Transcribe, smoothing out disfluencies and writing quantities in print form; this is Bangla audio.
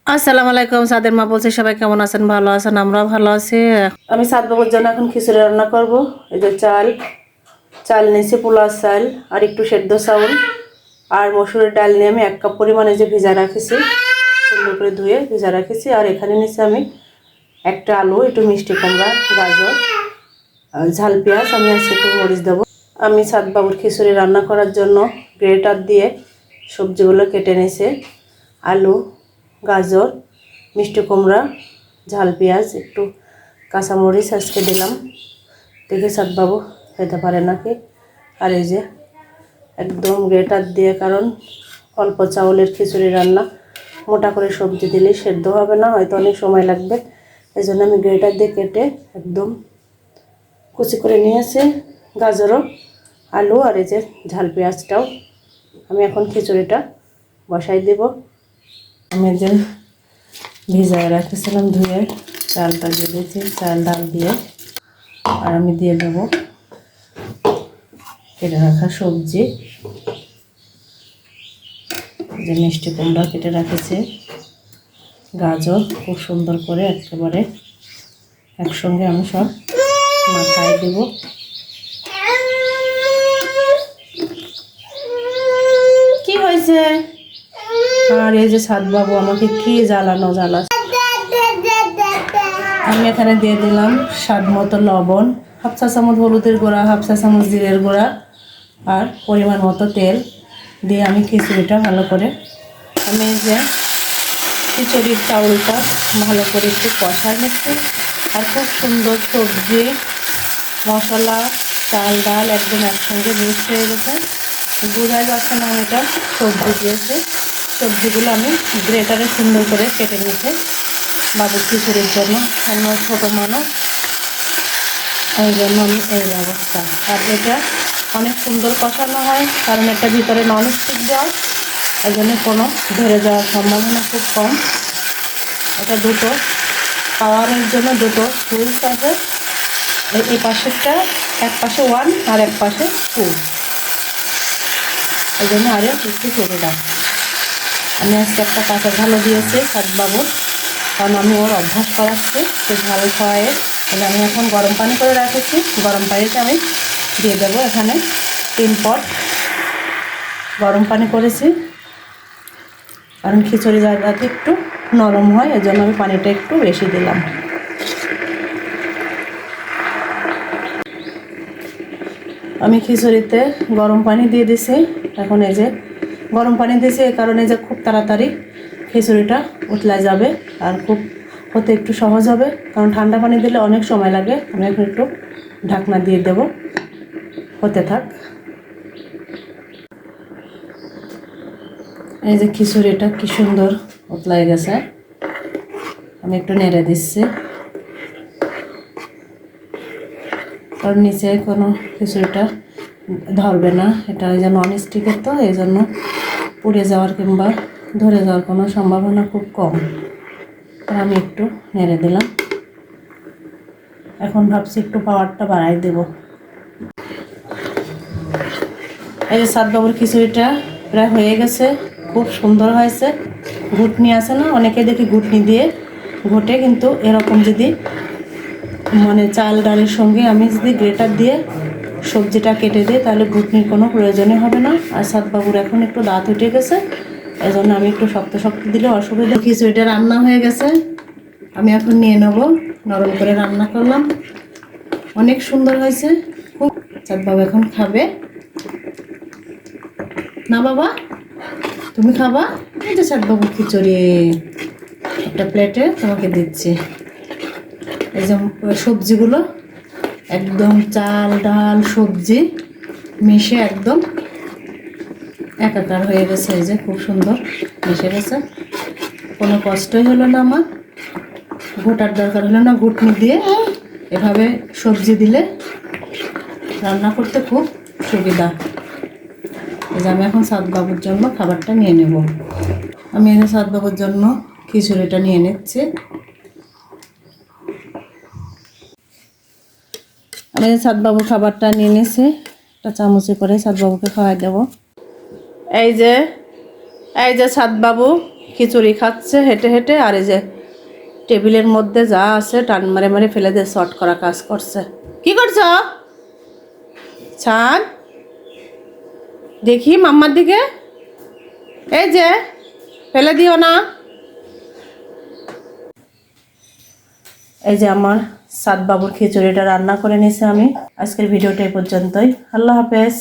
আসসালামু আলাইকুম। সাদের মা বলছি, সবাই কেমন আছেন? ভালো আছেন? আমরাও ভালো আছি। আমি সাদ বাবুর জন্য এখন খিচুড়ি রান্না করব। এই যে চাল চাল নিয়েছি, পোলাও চাল আর একটু সেদ্ধ চাউল আর মসুরের ডাল নিয়ে আমি 1 কাপ পরিমাণে যে ভিজা রাখেছি, সুন্দর করে ধুয়ে ভিজা রেখেছি। আর এখানে নিয়েছি আমি একটা আলু, একটু মিষ্টি কুমড়া, গাজর, ঝাল পেঁয়াজ, আমি আজকে একটু মরিচ দেবো। আমি সাদ বাবুর খিচুড়ি রান্না করার জন্য গ্রেটার দিয়ে সবজিগুলো কেটে নিয়েছি। আলু, গাজর, মিষ্টি কুমড়া, ঝাল পেঁয়াজ, একটু কাঁচামরিচ আজকে দিলাম। দেখে সাদ বাবু খেতে পারে নাকি। আর এই যে একদম গ্রেটার দিয়ে, কারণ অল্প চাউলের খিচুড়ি রান্না, মোটা করে সবজি দিলে সেদ্ধ হবে না, হয়তো অনেক সময় লাগবে। এই জন্য আমি গ্রেটার দিয়ে কেটে একদম কুচি করে নিয়েছি। গাজরও, আলু আর এই যে ঝাল পেঁয়াজটাও আমি এখন খিচুড়িটা বসাই দেব। আমি যে ভিজায় রাখেছিলাম ধুয়ে চালটা দিয়ে দিয়েছি, চাল ডাল দিয়ে। আর আমি দিয়ে দেবো কেটে রাখা সবজি, যে মিষ্টি কুমড়া কেটে রাখেছি, গাজর খুব সুন্দর করে একেবারে একসঙ্গে আমি সব মাখায় দেব। কি হয়েছে? আর এই যে সাদ বাবু আমাকে কি জ্বালানো জ্বালা। আমি এখানে দিয়ে দিলাম স্বাদ মতো লবণ, 1/2 চা চামচ হলুদের গুঁড়া, 1/2 চা চামচ জিরের গুঁড়া আর পরিমাণ মতো তেল দিয়ে আমি খিচুড়িটা ভালো করে, আমি এই যে খিচুড়ির চাউলটা ভালো করে একটু কষায় নিচ্ছি। আর খুব সুন্দর সবজি, মশলা, চাল ডাল একদম একসঙ্গে মিক্স হয়ে গেছে, বোঝাই যাচ্ছে না এটা সবজি দিয়েছে। সবজিগুলো আমি গ্রেটারে সুন্দর করে কেটে নিয়েছি বাবুর খিচুড়ির জন্য। আমি ছোটো মানুষ, এই জন্য আমি এই ব্যবস্থা। আর এটা অনেক সুন্দর কষানো হয়, কারণ এটা ভিতরে ননস্টিক দেওয়া, এই জন্য কোনো ধরে যাওয়ার সম্ভাবনা খুব কম। এটা দুটো পাওয়ারের জন্য দুটো হুইলস আছে, এই পাশেরটা এক পাশে 1 আর এক পাশে 2, এই জন্য আরও একটু সুবিধা। আমি আজকে একটা কাঁচা ঝালও দিয়েছি সাদ বাবুর, কারণ আমি ওর অভ্যাস করাচ্ছি সে ঝাল খাওয়ায়। তাহলে আমি এখন গরম পানি করে রাখেছি, গরম পানিতে আমি দিয়ে দেবো। এখানে 3 পট গরম পানি করেছি, কারণ খিচুড়ি যাতে একটু নরম হয়, এই জন্য আমি পানিটা একটু বেশি দিলাম। আমি খিচুড়িতে গরম পানি দিয়ে দিছি। এখন এই যে গরম পানি দিয়েছি এই কারণে যে খুব তাড়াতাড়ি খিচুড়িটা উতলা যাবে আর খুব হতে একটু সহজ হবে, কারণ ঠান্ডা পানি দিলে অনেক সময় লাগে। আমি এখন একটু ঢাকনা দিয়ে দেব, হতে থাক। এই যে খিচুড়িটা কি সুন্দর উতলাই গেছে, আমি একটু নেড়ে দিচ্ছি, কারণ নিচে কোনো খিচুড়িটা ধরবে না। এটা ওই যে ননস্টিকের, তো এই জন্য পুড়ে যাওয়ার কিংবা ধরে যাওয়ার কোনো সম্ভাবনা খুব কম। আর আমি একটু নেড়ে দিলাম। এখন ভাবছি একটু পাওয়ারটা বাড়াই দেব। এই যে সাদ বাবুর খিচুড়িটা প্রায় হয়ে গেছে, খুব সুন্দর হয়েছে। ঘুটনি আছে না, অনেকে দেখি ঘুটনি দিয়ে ঘটে, কিন্তু এরকম যদি মানে চাল ডালের সঙ্গে আমি যদি গ্রেটার দিয়ে সবজিটা কেটে দিই, তাহলে ঘুটনির কোনো প্রয়োজনই হবে না। আর সাদ বাবুর এখন একটু দাঁত উঠে গেছে, এই জন্য আমি একটু শক্ত শক্ত দিলে অসুবিধা। খিচুড়িটা রান্না হয়ে গেছে, আমি এখন নিয়ে নেব। নরম করে রান্না করলাম, অনেক সুন্দর হয়েছে খুব। সাদ বাবু এখন খাবে না? বাবা তুমি খাবা? এই যে সাদ বাবুর খিচুড়ি একটা প্লেটে তোমাকে দিচ্ছি। এই যে সবজিগুলো একদম চাল ডাল সবজি মিশে একদম একাকার হয়ে গেছে। এই যে খুব সুন্দর মিশে গেছে, কোনো কষ্টই হলো না আমার, ঘোটার দরকার হলো না। ঘুটনি দিয়ে এভাবে সবজি দিলে রান্না করতে খুব সুবিধা। এই যে আমি এখন সাদ বাবুর জন্য খাবারটা নিয়ে নেব। আমি এই সাদ বাবুর জন্য খিচুড়িটা নিয়ে নিচ্ছি। আমি সাদ বাবুর খাবারটা নিয়ে নিয়েছি, একটা চামচে করে সাদ বাবুকে খাওয়াই দেবো। এই যে সাদ বাবু খিচুড়ি খাচ্ছে হেঁটে হেঁটে, আর এই যে টেবিলের মধ্যে যা আছে টান মারে মারে ফেলে দিয়ে শর্ট করা কাজ করছে। কি করছো ছাদ? দেখি মাম্মার দিকে, এই যে ফেলে দিও না। এই যে আমার সাত বাবুর খিচুড়িটা রান্না করে নিয়েছি আমি। আজকের ভিডিওটা এই পর্যন্তই। আল্লাহ হাফেজ।